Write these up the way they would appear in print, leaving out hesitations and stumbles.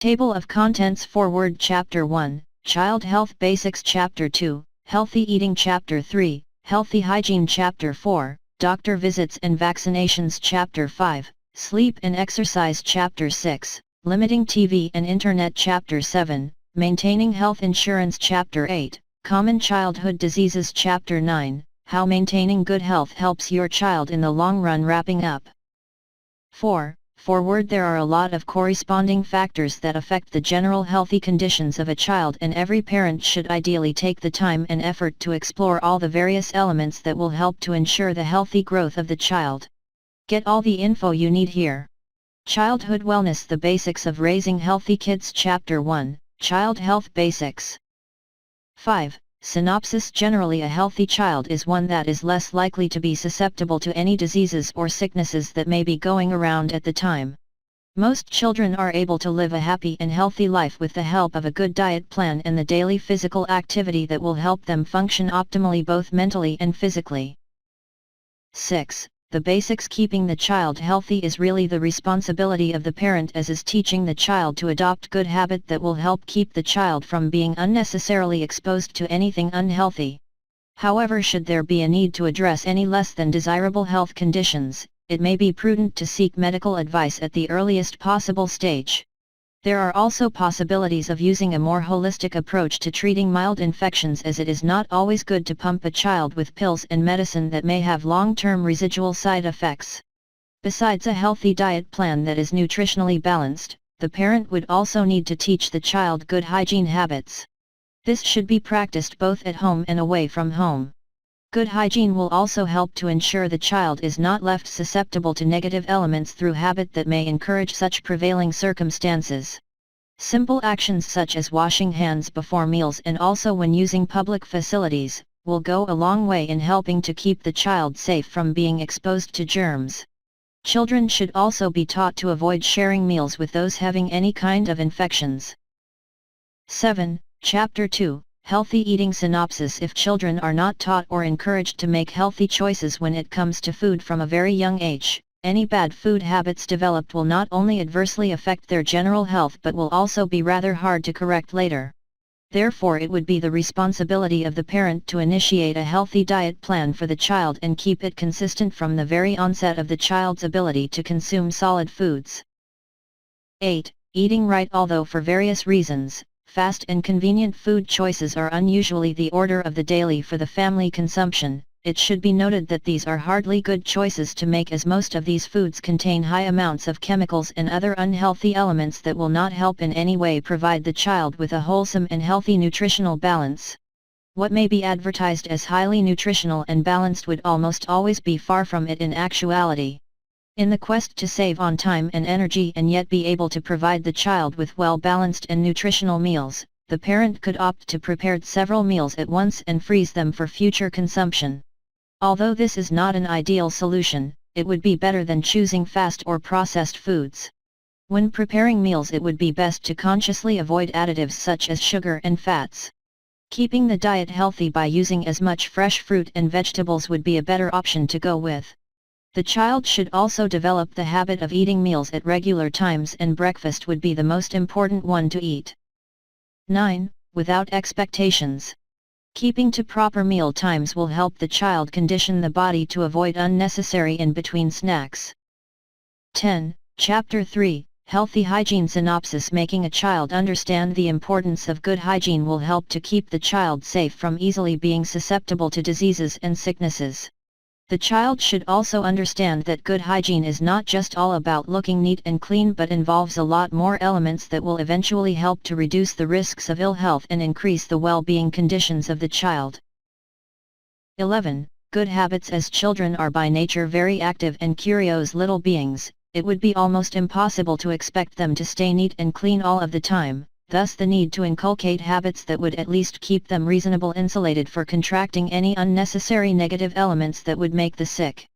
Table of Contents Forward Chapter 1, Child Health Basics Chapter 2, Healthy Eating Chapter 3, Healthy Hygiene Chapter 4, Doctor Visits and Vaccinations Chapter 5, Sleep and Exercise Chapter 6, Limiting TV and Internet Chapter 7, Maintaining Health Insurance Chapter 8, Common Childhood Diseases Chapter 9, How Maintaining Good Health Helps Your Child in the Long Run. Wrapping up. 4. Forward. There are a lot of corresponding factors that affect the general healthy conditions of a child, and every parent should ideally take the time and effort to explore all the various elements that will help to ensure the healthy growth of the child. Get all the info you need here. Childhood Wellness: The Basics of Raising Healthy Kids Chapter 1, Child Health Basics. 5. Synopsis: Generally, a healthy child is one that is less likely to be susceptible to any diseases or sicknesses that may be going around at the time. Most children are able to live a happy and healthy life with the help of a good diet plan and the daily physical activity that will help them function optimally both mentally and physically. 6. The basics: Keeping the child healthy is really the responsibility of the parent, as is teaching the child to adopt good habit that will help keep the child from being unnecessarily exposed to anything unhealthy. However, should there be a need to address any less than desirable health conditions, it may be prudent to seek medical advice at the earliest possible stage. There are also possibilities of using a more holistic approach to treating mild infections, as it is not always good to pump a child with pills and medicine that may have long-term residual side effects. Besides a healthy diet plan that is nutritionally balanced, the parent would also need to teach the child good hygiene habits. This should be practiced both at home and away from home. Good hygiene will also help to ensure the child is not left susceptible to negative elements through habit that may encourage such prevailing circumstances. Simple actions such as washing hands before meals and also when using public facilities will go a long way in helping to keep the child safe from being exposed to germs. Children should also be taught to avoid sharing meals with those having any kind of infections. 7. Chapter 2, Healthy Eating Synopsis: If children are not taught or encouraged to make healthy choices when it comes to food from a very young age, any bad food habits developed will not only adversely affect their general health but will also be rather hard to correct later. Therefore, it would be the responsibility of the parent to initiate a healthy diet plan for the child and keep it consistent from the very onset of the child's ability to consume solid foods. 8. Eating right: Although for various reasons, fast and convenient food choices are unusually the order of the daily for the family consumption, it should be noted that these are hardly good choices to make, as most of these foods contain high amounts of chemicals and other unhealthy elements that will not help in any way provide the child with a wholesome and healthy nutritional balance. What may be advertised as highly nutritional and balanced would almost always be far from it in actuality. In the quest to save on time and energy and yet be able to provide the child with well-balanced and nutritional meals, the parent could opt to prepare several meals at once and freeze them for future consumption. Although this is not an ideal solution, it would be better than choosing fast or processed foods. When preparing meals, it would be best to consciously avoid additives such as sugar and fats. Keeping the diet healthy by using as much fresh fruit and vegetables would be a better option to go with. The child should also develop the habit of eating meals at regular times, and breakfast would be the most important one to eat. 9. Without expectations. Keeping to proper meal times will help the child condition the body to avoid unnecessary in-between snacks. 10. Chapter 3, Healthy Hygiene Synopsis: Making a child understand the importance of good hygiene will help to keep the child safe from easily being susceptible to diseases and sicknesses. The child should also understand that good hygiene is not just all about looking neat and clean, but involves a lot more elements that will eventually help to reduce the risks of ill health and increase the well-being conditions of the child. 11. Good habits: As children are by nature very active and curious little beings, it would be almost impossible to expect them to stay neat and clean all of the time. Thus the need to inculcate habits that would at least keep them reasonably insulated for contracting any unnecessary negative elements that would make the sick.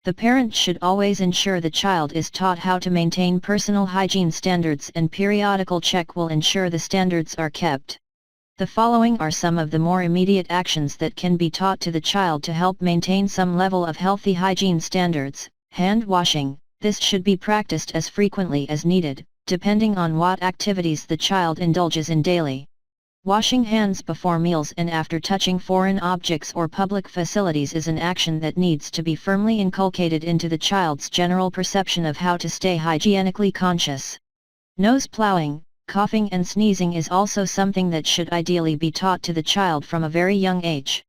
The parent should always ensure the child is taught how to maintain personal hygiene standards, and periodical check will ensure the standards are kept. The following are some of the more immediate actions that can be taught to the child to help maintain some level of healthy hygiene standards. Hand washing: this should be practiced as frequently as needed, depending on what activities the child indulges in daily. Washing hands before meals and after touching foreign objects or public facilities is an action that needs to be firmly inculcated into the child's general perception of how to stay hygienically conscious. Nose plowing, coughing and sneezing is also something that should ideally be taught to the child from a very young age.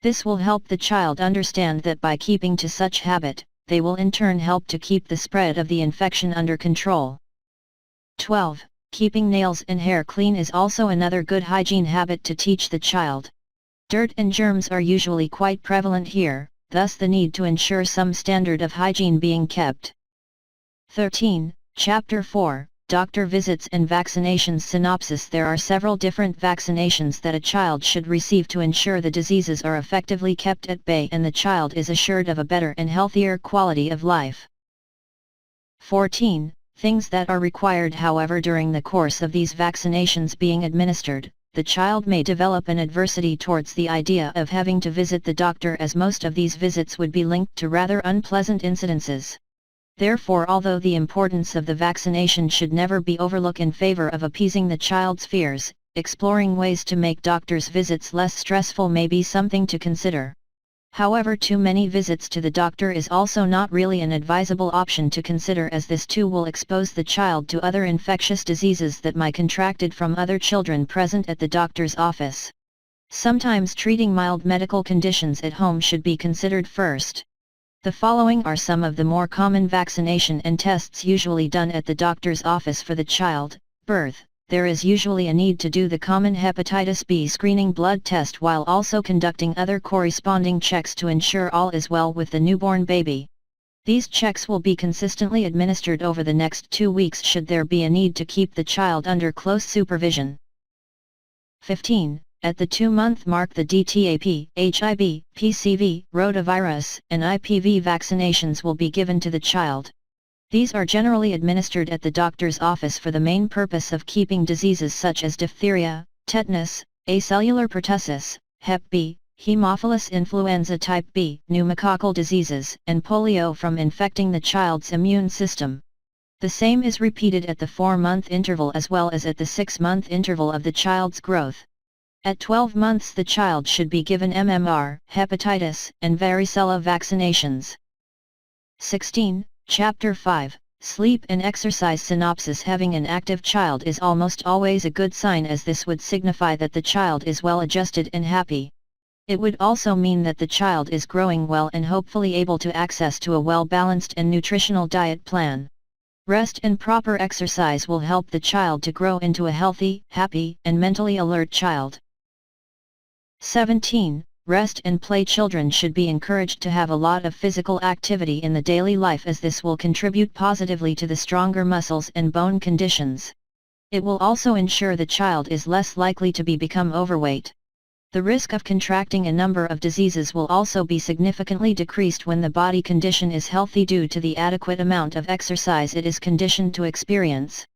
This will help the child understand that by keeping to such habit, they will in turn help to keep the spread of the infection under control. 12. Keeping nails and hair clean is also another good hygiene habit to teach the child. Dirt and germs are usually quite prevalent here, thus the need to ensure some standard of hygiene being kept. 13. Chapter 4, Doctor Visits and Vaccinations Synopsis. There are several different vaccinations that a child should receive to ensure the diseases are effectively kept at bay and the child is assured of a better and healthier quality of life. 14. Things that are required. However, during the course of these vaccinations being administered, the child may develop an adversity towards the idea of having to visit the doctor, as most of these visits would be linked to rather unpleasant incidences. Therefore, although the importance of the vaccination should never be overlooked in favor of appeasing the child's fears, exploring ways to make doctor's visits less stressful may be something to consider. However, too many visits to the doctor is also not really an advisable option to consider, as this too will expose the child to other infectious diseases that might be contracted from other children present at the doctor's office. Sometimes treating mild medical conditions at home should be considered first. The following are some of the more common vaccination and tests usually done at the doctor's office for the child. Birth. There is usually a need to do the common hepatitis B screening blood test while also conducting other corresponding checks to ensure all is well with the newborn baby. These checks will be consistently administered over the next 2 weeks should there be a need to keep the child under close supervision. 15. At the 2-month mark, the DTaP, HIV, PCV, rotavirus, and IPV vaccinations will be given to the child. These are generally administered at the doctor's office for the main purpose of keeping diseases such as diphtheria, tetanus, acellular pertussis, Hep B, Haemophilus influenza type B, pneumococcal diseases, and polio from infecting the child's immune system. The same is repeated at the 4-month interval as well as at the 6-month interval of the child's growth. At 12 months the child should be given MMR, hepatitis, and varicella vaccinations. 16. Chapter 5, Sleep and Exercise Synopsis. Having an active child is almost always a good sign, as this would signify that the child is well adjusted and happy. It would also mean that the child is growing well and hopefully able to access to a well-balanced and nutritional diet plan. Rest and proper exercise will help the child to grow into a healthy, happy, and mentally alert child. 17. Rest and play. Children should be encouraged to have a lot of physical activity in the daily life, as this will contribute positively to the stronger muscles and bone conditions. It will also ensure the child is less likely to become overweight. The risk of contracting a number of diseases will also be significantly decreased when the body condition is healthy due to the adequate amount of exercise it is conditioned to experience.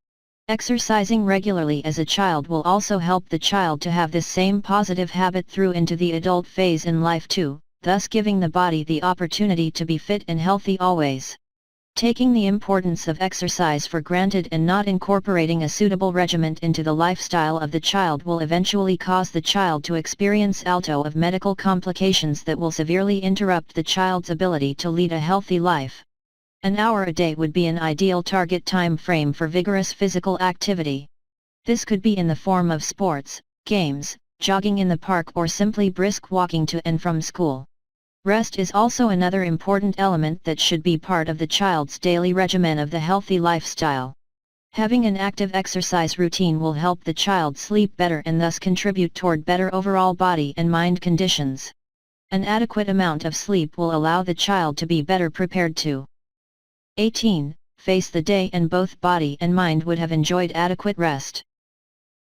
Exercising regularly as a child will also help the child to have this same positive habit through into the adult phase in life too, thus giving the body the opportunity to be fit and healthy always. Taking the importance of exercise for granted and not incorporating a suitable regimen into the lifestyle of the child will eventually cause the child to experience alto of medical complications that will severely interrupt the child's ability to lead a healthy life. An hour a day would be an ideal target time frame for vigorous physical activity. This could be in the form of sports, games, jogging in the park, or simply brisk walking to and from school. Rest is also another important element that should be part of the child's daily regimen of the healthy lifestyle. Having an active exercise routine will help the child sleep better and thus contribute toward better overall body and mind conditions. An adequate amount of sleep will allow the child to be better prepared to 18. Face the day and both body and mind would have enjoyed adequate rest.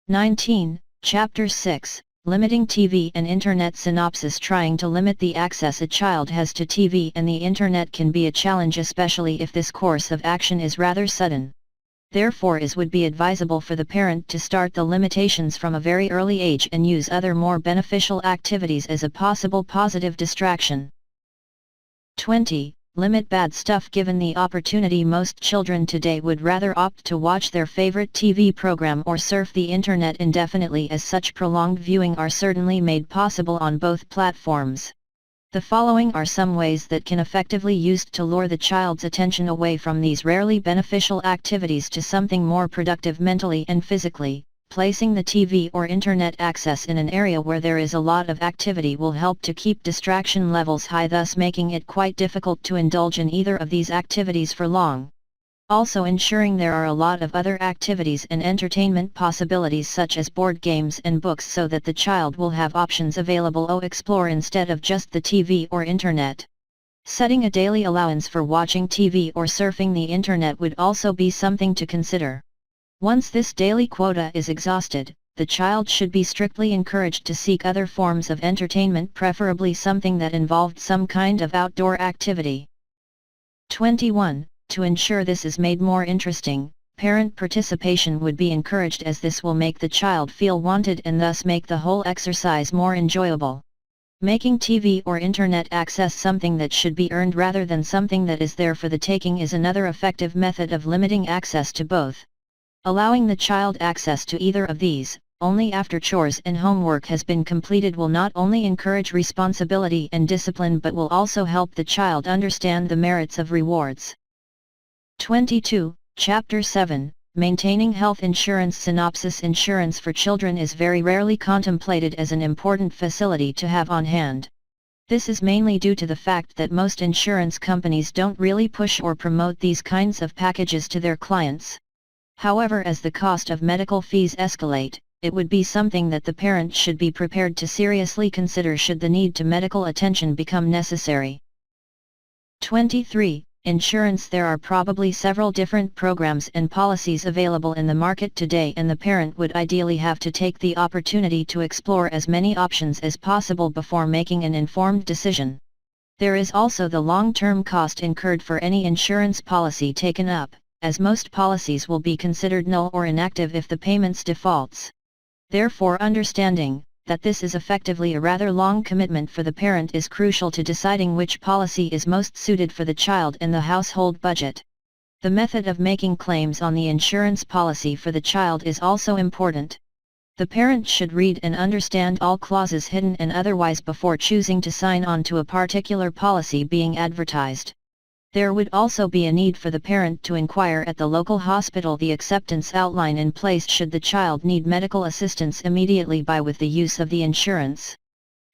19. Chapter 6, Limiting TV and Internet Synopsis. Trying to limit the access a child has to TV and the Internet can be a challenge, especially if this course of action is rather sudden. Therefore, it would be advisable for the parent to start the limitations from a very early age and use other more beneficial activities as a possible positive distraction. 20. limit bad stuff. Given the opportunity, most children today would rather opt to watch their favorite TV program or surf the internet indefinitely, as such prolonged viewing are certainly made possible on both platforms. The following are some ways that can effectively used to lure the child's attention away from these rarely beneficial activities to something more productive mentally and physically. Placing the TV or internet access in an area where there is a lot of activity will help to keep distraction levels high, thus making it quite difficult to indulge in either of these activities for long. Also ensuring there are a lot of other activities and entertainment possibilities such as board games and books, so that the child will have options available to explore instead of just the TV or internet. Setting a daily allowance for watching TV or surfing the internet would also be something to consider. Once this daily quota is exhausted, the child should be strictly encouraged to seek other forms of entertainment, preferably something that involved some kind of outdoor activity. 21. To ensure this is made more interesting, parent participation would be encouraged, as this will make the child feel wanted and thus make the whole exercise more enjoyable. Making TV or internet access something that should be earned rather than something that is there for the taking is another effective method of limiting access to both. Allowing the child access to either of these, only after chores and homework has been completed, will not only encourage responsibility and discipline but will also help the child understand the merits of rewards. 22. Chapter 7, Maintaining Health Insurance. Synopsis: insurance for children is very rarely contemplated as an important facility to have on hand. This is mainly due to the fact that most insurance companies don't really push or promote these kinds of packages to their clients. However, as the cost of medical fees escalate, it would be something that the parent should be prepared to seriously consider should the need to medical attention become necessary. 23. Insurance. There are probably several different programs and policies available in the market today, and the parent would ideally have to take the opportunity to explore as many options as possible before making an informed decision. There is also the long-term cost incurred for any insurance policy taken up, as most policies will be considered null or inactive if the payments defaults. Therefore, understanding that this is effectively a rather long commitment for the parent is crucial to deciding which policy is most suited for the child and the household budget. The method of making claims on the insurance policy for the child is also important. The parent should read and understand all clauses, hidden and otherwise, before choosing to sign on to a particular policy being advertised. There would also be a need for the parent to inquire at the local hospital the acceptance outline in place should the child need medical assistance immediately with the use of the insurance.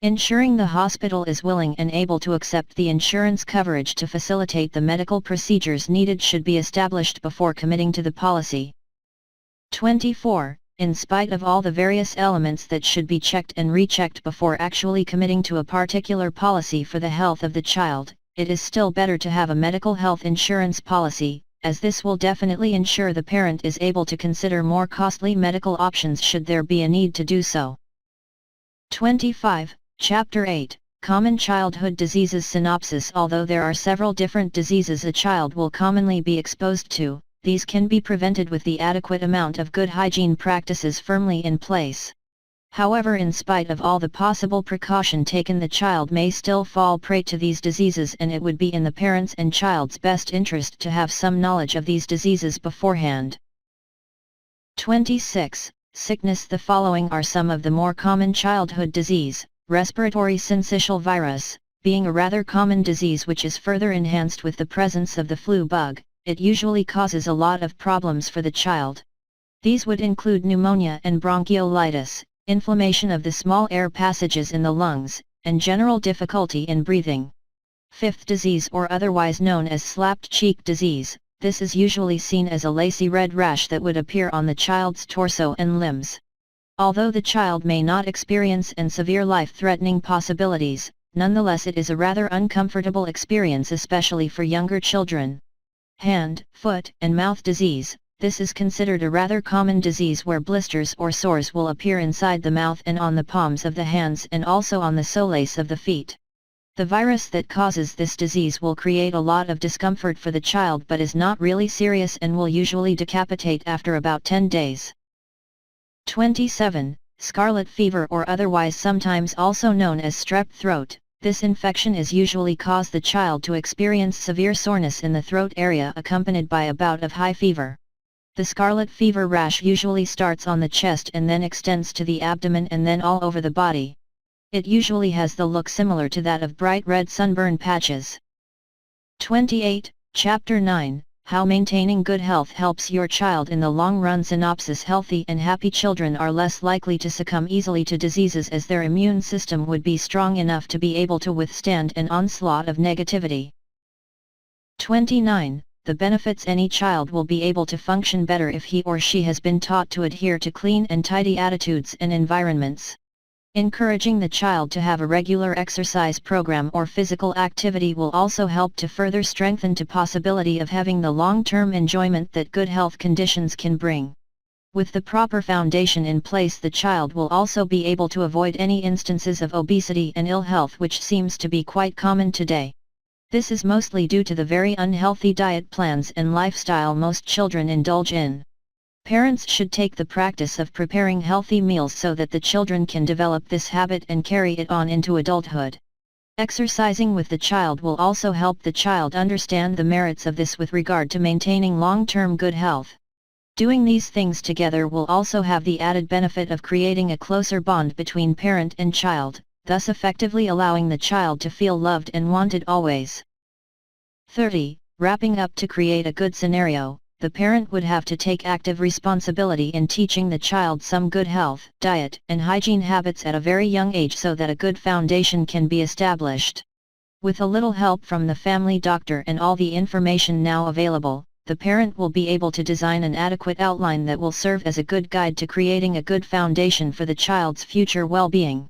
Ensuring the hospital is willing and able to accept the insurance coverage to facilitate the medical procedures needed should be established before committing to the policy. 24. In spite of all the various elements that should be checked and rechecked before actually committing to a particular policy for the health of the child, it is still better to have a medical health insurance policy, as this will definitely ensure the parent is able to consider more costly medical options should there be a need to do so. 25. Chapter 8, Common Childhood Diseases. Synopsis: although there are several different diseases a child will commonly be exposed to, these can be prevented with the adequate amount of good hygiene practices firmly in place. However, in spite of all the possible precaution taken, the child may still fall prey to these diseases, and it would be in the parents' and child's best interest to have some knowledge of these diseases beforehand. 26. Sickness. The following are some of the more common childhood disease. Respiratory syncytial virus, being a rather common disease which is further enhanced with the presence of the flu bug, it usually causes a lot of problems for the child. These would include pneumonia and bronchiolitis, inflammation of the small air passages in the lungs, and general difficulty in breathing. Fifth disease, or otherwise known as slapped cheek disease. This is usually seen as a lacy red rash that would appear on the child's torso and limbs. Although the child may not experience any severe life-threatening possibilities, nonetheless it is a rather uncomfortable experience, especially for younger children. Hand, foot, and mouth disease. This is considered a rather common disease where blisters or sores will appear inside the mouth and on the palms of the hands and also on the soles of the feet. The virus that causes this disease will create a lot of discomfort for the child but is not really serious and will usually decapitate after about 10 days. 27. Scarlet fever, or otherwise sometimes also known as strep throat. This infection is usually cause the child to experience severe soreness in the throat area accompanied by a bout of high fever. The scarlet fever rash usually starts on the chest and then extends to the abdomen and then all over the body. It usually has the look similar to that of bright red sunburn patches. 28. Chapter 9, How Maintaining Good Health Helps Your Child in the Long Run. Synopsis: Healthy and happy children are less likely to succumb easily to diseases as their immune system would be strong enough to be able to withstand an onslaught of negativity. 29. The benefits: any child will be able to function better if he or she has been taught to adhere to clean and tidy attitudes and environments. Encouraging the child to have a regular exercise program or physical activity will also help to further strengthen the possibility of having the long-term enjoyment that good health conditions can bring. With the proper foundation in place, the child will also be able to avoid any instances of obesity and ill health which seems to be quite common today. This is mostly due to the very unhealthy diet plans and lifestyle most children indulge in. Parents should take the practice of preparing healthy meals so that the children can develop this habit and carry it on into adulthood. Exercising with the child will also help the child understand the merits of this with regard to maintaining long-term good health. Doing these things together will also have the added benefit of creating a closer bond between parent and child, thus effectively allowing the child to feel loved and wanted always. 30. Wrapping up: to create a good scenario, the parent would have to take active responsibility in teaching the child some good health, diet, and hygiene habits at a very young age so that a good foundation can be established. With a little help from the family doctor and all the information now available, the parent will be able to design an adequate outline that will serve as a good guide to creating a good foundation for the child's future well-being.